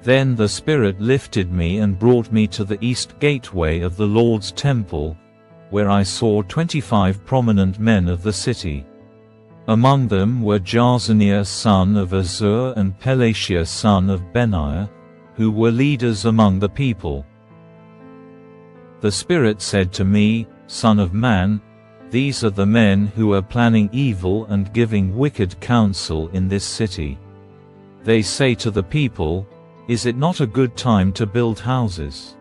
Then the Spirit lifted me and brought me to the east gateway of the Lord's temple, where I saw 25 prominent men of the city. Among them were Jaazaniah son of Azur and Pelatiah son of Benaiah, who were leaders among the people. The Spirit said to me, Son of man, these are the men who are planning evil and giving wicked counsel in this city. They say to the people, Is it not a good time to build houses?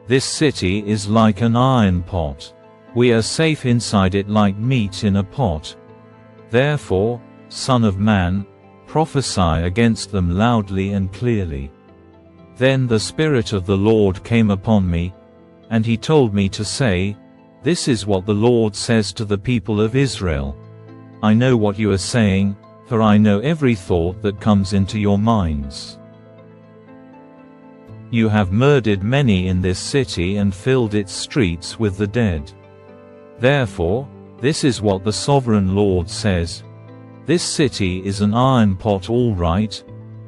This city is like an iron pot. We are safe inside it like meat in a pot. Therefore, Son of man, prophesy against them loudly and clearly. Then the Spirit of the Lord came upon me, and he told me to say, This is what the Lord says to the people of Israel. I know what you are saying, for I know every thought that comes into your minds. You have murdered many in this city and filled its streets with the dead. Therefore, this is what the Sovereign Lord says. This city is an iron pot all right,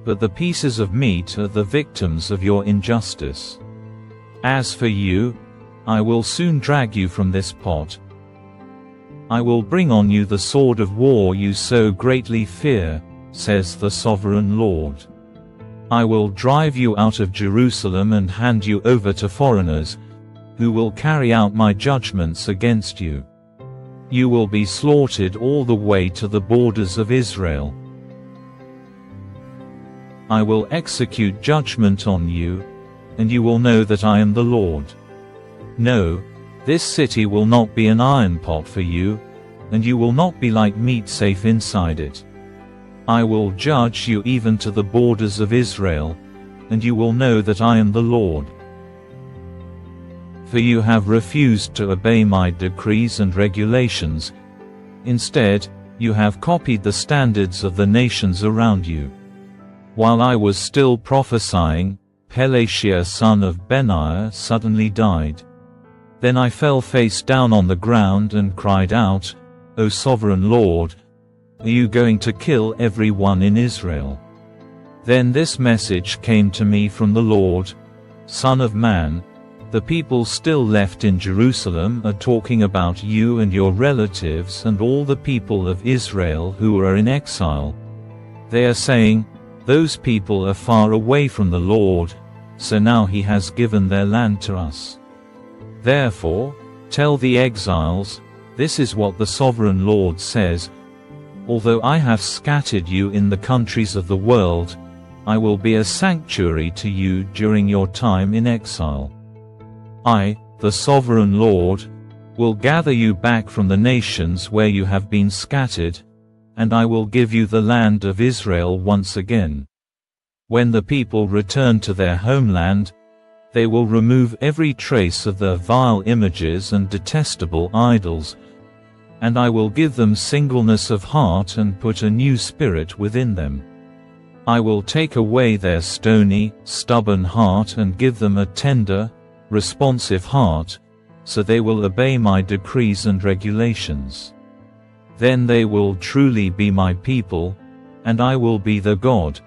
but the pieces of meat are the victims of your injustice. As for you, I will soon drag you from this pot. I will bring on you the sword of war you so greatly fear, says the Sovereign Lord. I will drive you out of Jerusalem and hand you over to foreigners, who will carry out my judgments against you. You will be slaughtered all the way to the borders of Israel. I will execute judgment on you, and you will know that I am the Lord. No, this city will not be an iron pot for you, and you will not be like meat safe inside it. I will judge you even to the borders of Israel, and you will know that I am the Lord. For you have refused to obey my decrees and regulations. Instead, you have copied the standards of the nations around you. While I was still prophesying, Pelatiah son of Benaiah suddenly died. Then I fell face down on the ground and cried out, O Sovereign Lord, are you going to kill everyone in Israel? Then this message came to me from the Lord, Son of man, the people still left in Jerusalem are talking about you and your relatives and all the people of Israel who are in exile. They are saying, those people are far away from the Lord, so now he has given their land to us. Therefore, tell the exiles, this is what the Sovereign Lord says, although I have scattered you in the countries of the world, I will be a sanctuary to you during your time in exile. I, the Sovereign Lord, will gather you back from the nations where you have been scattered, and I will give you the land of Israel once again. When the people return to their homeland, they will remove every trace of their vile images and detestable idols, and I will give them singleness of heart and put a new spirit within them. I will take away their stony, stubborn heart and give them a tender, responsive heart, so they will obey my decrees and regulations. Then they will truly be my people, and I will be their God.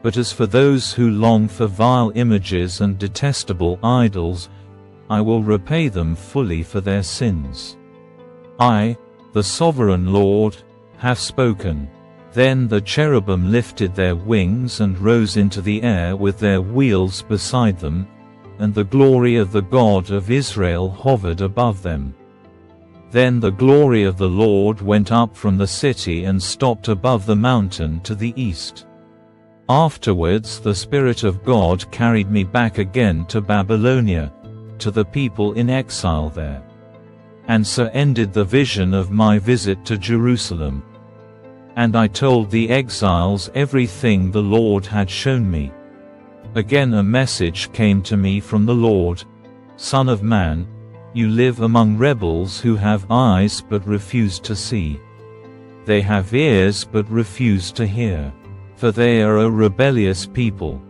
But as for those who long for vile images and detestable idols, I will repay them fully for their sins. I, the Sovereign Lord, have spoken. Then the cherubim lifted their wings and rose into the air with their wheels beside them, and the glory of the God of Israel hovered above them. Then the glory of the Lord went up from the city and stopped above the mountain to the east. Afterwards the Spirit of God carried me back again to Babylonia, to the people in exile there. And so ended the vision of my visit to Jerusalem. And I told the exiles everything the Lord had shown me. Again a message came to me from the Lord, Son of man, you live among rebels who have eyes but refuse to see. They have ears but refuse to hear, for they are a rebellious people.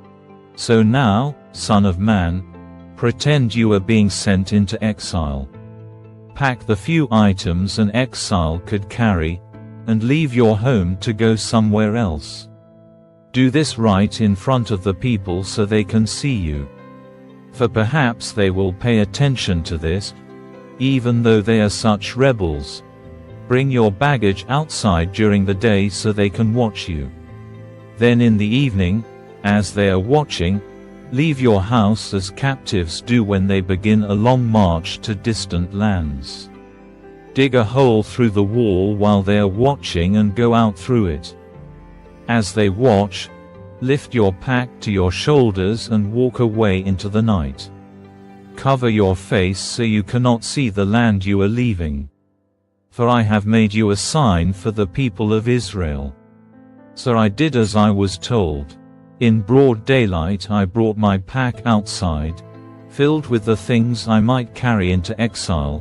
So now, Son of man, pretend you are being sent into exile. Pack the few items an exile could carry, and leave your home to go somewhere else. Do this right in front of the people so they can see you. For perhaps they will pay attention to this, even though they are such rebels. Bring your baggage outside during the day so they can watch you. Then in the evening, as they are watching, leave your house as captives do when they begin a long march to distant lands. Dig a hole through the wall while they are watching and go out through it. As they watch, lift your pack to your shoulders and walk away into the night. Cover your face so you cannot see the land you are leaving. For I have made you a sign for the people of Israel. So I did as I was told. In broad daylight I brought my pack outside, filled with the things I might carry into exile.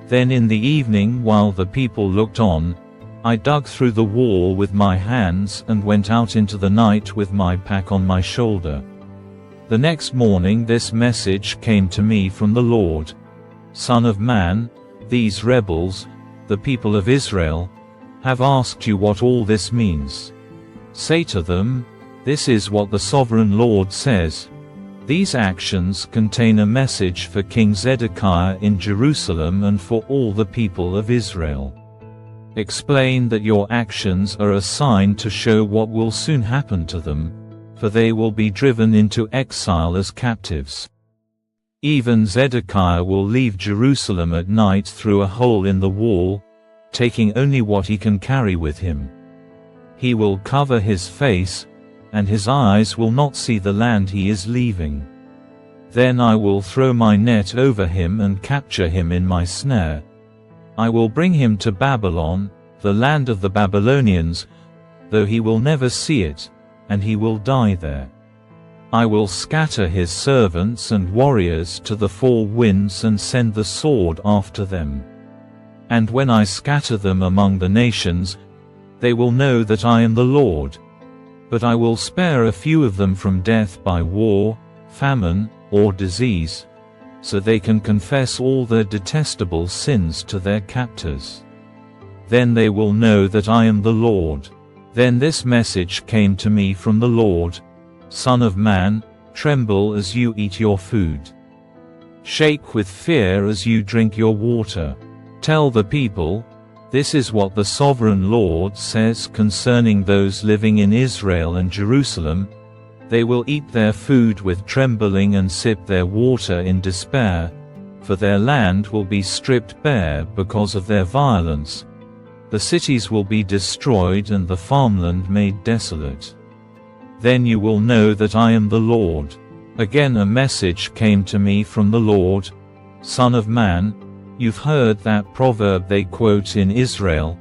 Then in the evening while the people looked on, I dug through the wall with my hands and went out into the night with my pack on my shoulder. The next morning this message came to me from the Lord. Son of man, these rebels, the people of Israel, have asked you what all this means. Say to them, this is what the sovereign Lord says. These actions contain a message for King Zedekiah in Jerusalem and for all the people of Israel. Explain that your actions are a sign to show what will soon happen to them, for they will be driven into exile as captives. Even Zedekiah will leave Jerusalem at night through a hole in the wall, taking only what he can carry with him. He will cover his face, and his eyes will not see the land he is leaving. Then I will throw my net over him and capture him in my snare. I will bring him to Babylon, the land of the Babylonians, though he will never see it, and he will die there. I will scatter his servants and warriors to the four winds and send the sword after them. And when I scatter them among the nations, they will know that I am the Lord. But I will spare a few of them from death by war, famine, or disease, so they can confess all their detestable sins to their captors. Then they will know that I am the Lord. Then this message came to me from the Lord. Son of man, tremble as you eat your food. Shake with fear as you drink your water. Tell the people, this is what the sovereign Lord says concerning those living in Israel and Jerusalem. They will eat their food with trembling and sip their water in despair, for their land will be stripped bare because of their violence. The cities will be destroyed and the farmland made desolate. Then you will know that I am the Lord. Again a message came to me from the Lord. Son of man, you've heard that proverb they quote in Israel,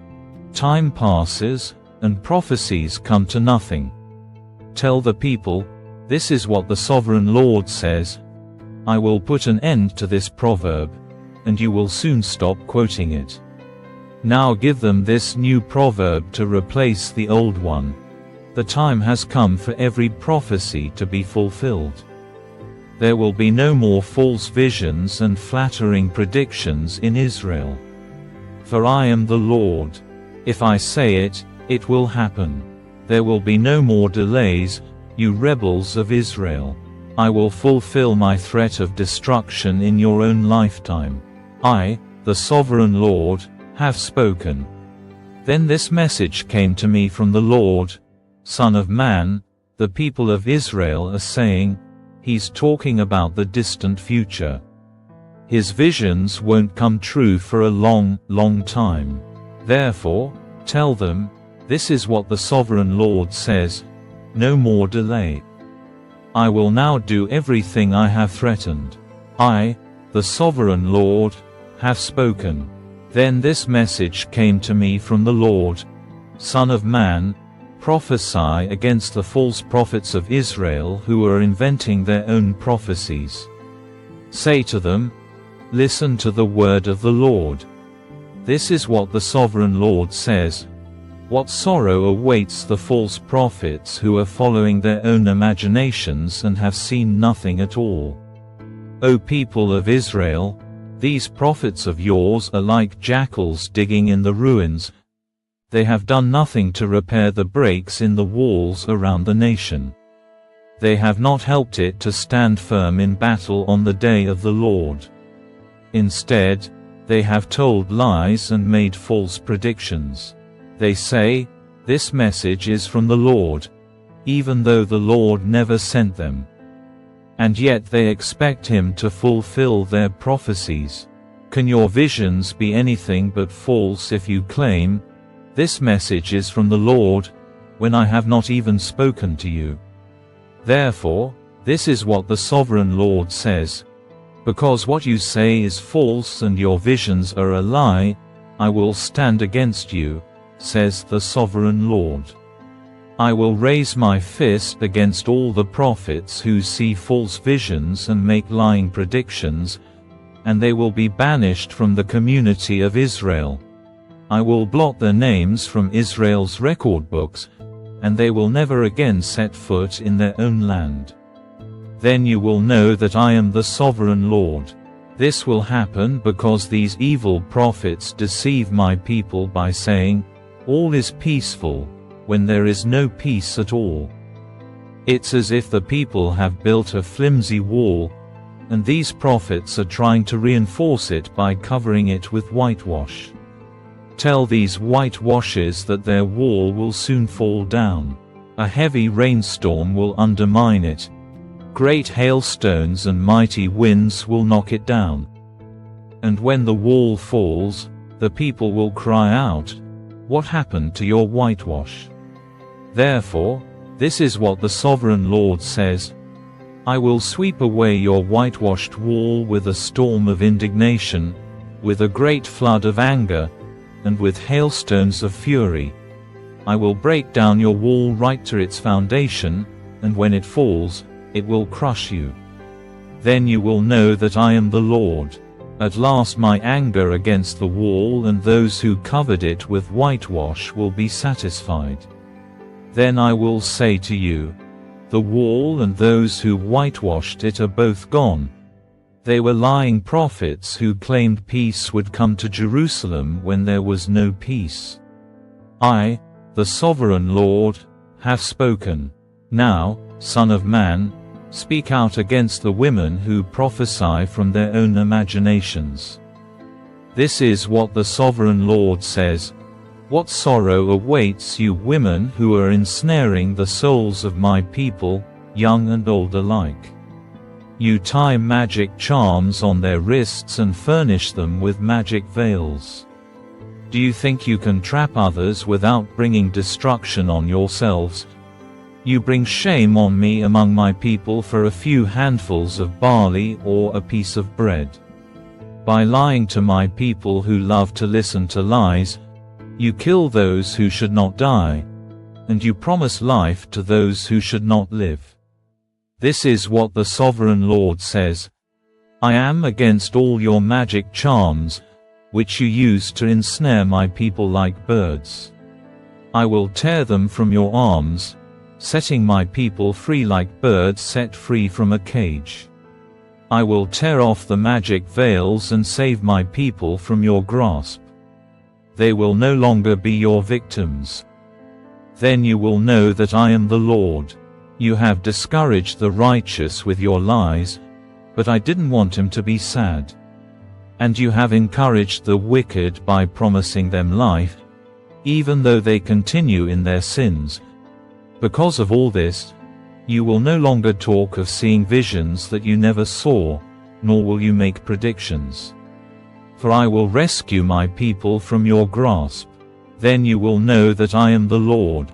time passes, and prophecies come to nothing. Tell the people, this is what the sovereign Lord says. I will put an end to this proverb, and you will soon stop quoting it. Now give them this new proverb to replace the old one. The time has come for every prophecy to be fulfilled. There will be no more false visions and flattering predictions in Israel. For I am the Lord. If I say it, it will happen. There will be no more delays, you rebels of Israel. I will fulfill my threat of destruction in your own lifetime. I, the sovereign Lord, have spoken. Then this message came to me from the Lord. Son of man, the people of Israel are saying, he's talking about the distant future. His visions won't come true for a long, long time. Therefore, tell them, this is what the sovereign Lord says, no more delay. I will now do everything I have threatened. I, the sovereign Lord, have spoken. Then this message came to me from the Lord. Son of man, prophesy against the false prophets of Israel who are inventing their own prophecies. Say to them, listen to the word of the Lord. This is what the sovereign Lord says. What sorrow awaits the false prophets who are following their own imaginations and have seen nothing at all. O people of Israel, these prophets of yours are like jackals digging in the ruins. They have done nothing to repair the breaks in the walls around the nation. They have not helped it to stand firm in battle on the day of the Lord. Instead, they have told lies and made false predictions. They say, "This message is from the Lord," even though the Lord never sent them. And yet they expect Him to fulfill their prophecies. Can your visions be anything but false if you claim, "This message is from the Lord," when I have not even spoken to you? Therefore, this is what the Sovereign Lord says: because what you say is false and your visions are a lie, I will stand against you, says the Sovereign Lord. I will raise my fist against all the prophets who see false visions and make lying predictions, and they will be banished from the community of Israel. I will blot their names from Israel's record books, and they will never again set foot in their own land. Then you will know that I am the Sovereign Lord. This will happen because these evil prophets deceive my people by saying, "All is peaceful," when there is no peace at all. It's as if the people have built a flimsy wall, and these prophets are trying to reinforce it by covering it with whitewash. Tell these whitewashers that their wall will soon fall down. A heavy rainstorm will undermine it. Great hailstones and mighty winds will knock it down. And when the wall falls, the people will cry out, "What happened to your whitewash?" Therefore, this is what the Sovereign Lord says: I will sweep away your whitewashed wall with a storm of indignation, with a great flood of anger, and with hailstones of fury. I will break down your wall right to its foundation, and when it falls, it will crush you. Then you will know that I am the Lord. At last my anger against the wall and those who covered it with whitewash will be satisfied. Then I will say to you, the wall and those who whitewashed it are both gone. They were lying prophets who claimed peace would come to Jerusalem when there was no peace. I, the Sovereign Lord, have spoken. Now, Son of man, speak out against the women who prophesy from their own imaginations. This is what the Sovereign Lord says: What sorrow awaits you women who are ensnaring the souls of my people, young and old alike. You tie magic charms on their wrists and furnish them with magic veils. Do you think you can trap others without bringing destruction on yourselves? You bring shame on me among my people for a few handfuls of barley or a piece of bread. By lying to my people who love to listen to lies, you kill those who should not die, and you promise life to those who should not live. This is what the Sovereign Lord says: I am against all your magic charms, which you use to ensnare my people like birds. I will tear them from your arms, setting my people free like birds set free from a cage. I will tear off the magic veils and save my people from your grasp. They will no longer be your victims. Then you will know that I am the Lord. You have discouraged the righteous with your lies, but I didn't want him to be sad. And you have encouraged the wicked by promising them life, even though they continue in their sins. Because of all this, you will no longer talk of seeing visions that you never saw, nor will you make predictions. For I will rescue my people from your grasp. Then you will know that I am the Lord.